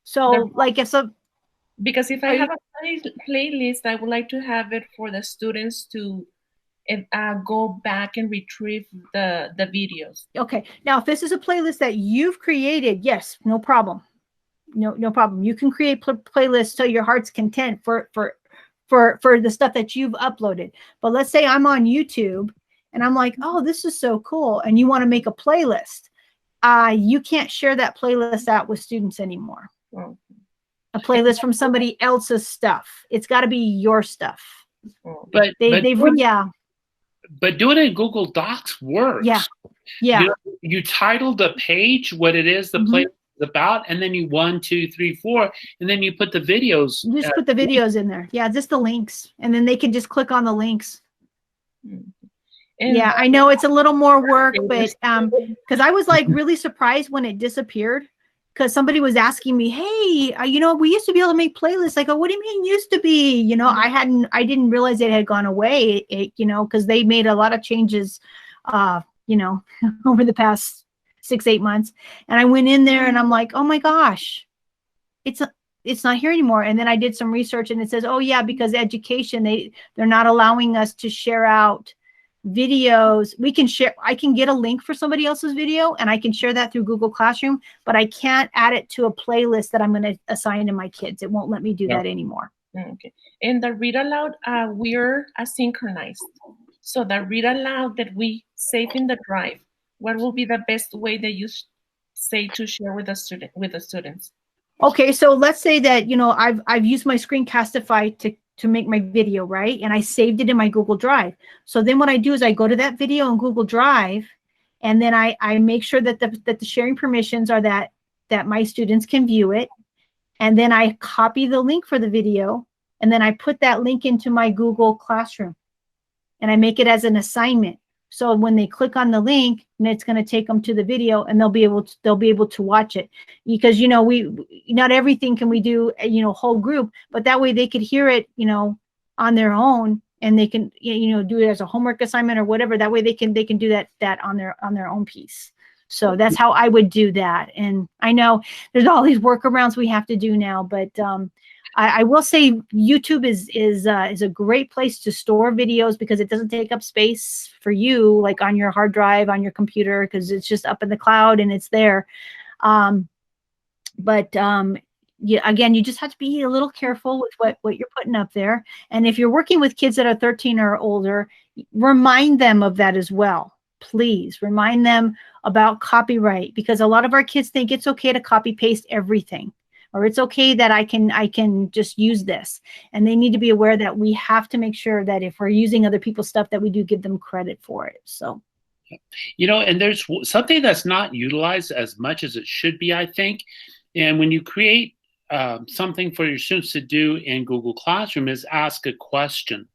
So because if I have a playlist, I would like to have it for the students to go back and retrieve the videos. Okay. Now, if this is a playlist that you've created, yes, no problem. No problem. You can create playlists to your heart's content for the stuff that you've uploaded. But let's say I'm on YouTube and I'm like, oh, this is so cool, and you want to make a playlist. You can't share that playlist out with students anymore. Oh. A playlist from somebody else's stuff. It's got to be your stuff. But doing it in Google Docs works. Yeah. You title the page what it is the playlist is about, and then you 1, 2, 3, 4, and then you put the videos. You just put the videos in there. Yeah, just the links, and then they can just click on the links. And yeah, I know it's a little more work, but because I was like really surprised when it disappeared, because somebody was asking me, hey, you know, we used to be able to make playlists. I go, what do you mean used to be? You know, I didn't realize it had gone away. You know, because they made a lot of changes, you know, over the past 6-8 months. And I went in there and I'm like, oh my gosh, it's not here anymore. And then I did some research and it says, oh yeah, because education, they're not allowing us to share out videos. We can share, I can get a link for somebody else's video and I can share that through Google Classroom, but I can't add it to a playlist that I'm going to assign to my kids. It won't let me do that anymore. Okay. And the read aloud, we're asynchronized. So the read aloud that we save in the drive, what will be the best way that you say to share with the students? Okay, so let's say that, you know, I've used my Screencastify to make my video, right? And I saved it in my Google Drive. So then what I do is I go to that video in Google Drive, and then I make sure that the sharing permissions are that my students can view it. And then I copy the link for the video, and then I put that link into my Google Classroom, and I make it as an assignment. So when they click on the link, and it's going to take them to the video, and they'll be able to watch it, because, you know, not everything can we do, you know, whole group, but that way they could hear it, you know, on their own, and they can, you know, do it as a homework assignment or whatever. That way they can do that on their own piece. So that's how I would do that. And I know there's all these workarounds we have to do now, but I will say YouTube is a great place to store videos, because it doesn't take up space for you, like on your hard drive, on your computer, because it's just up in the cloud and it's there. Yeah, again, you just have to be a little careful with what you're putting up there. And if you're working with kids that are 13 or older, remind them of that as well. Please remind them about copyright, because a lot of our kids think it's okay to copy paste everything, or it's okay that I can just use this. And they need to be aware that we have to make sure that if we're using other people's stuff, that we do give them credit for it. So, you know, and there's something that's not utilized as much as it should be, I think. And when you create something for your students to do in Google Classroom, is ask a question.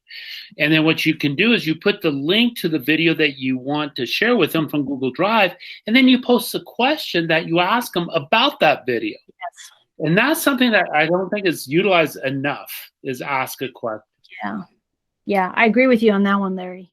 And then what you can do is you put the link to the video that you want to share with them from Google Drive, and then you post a question that you ask them about that video. yes. And that's something that I don't think is utilized enough, is ask a question. Yeah. Yeah, I agree with you on that one, Larry.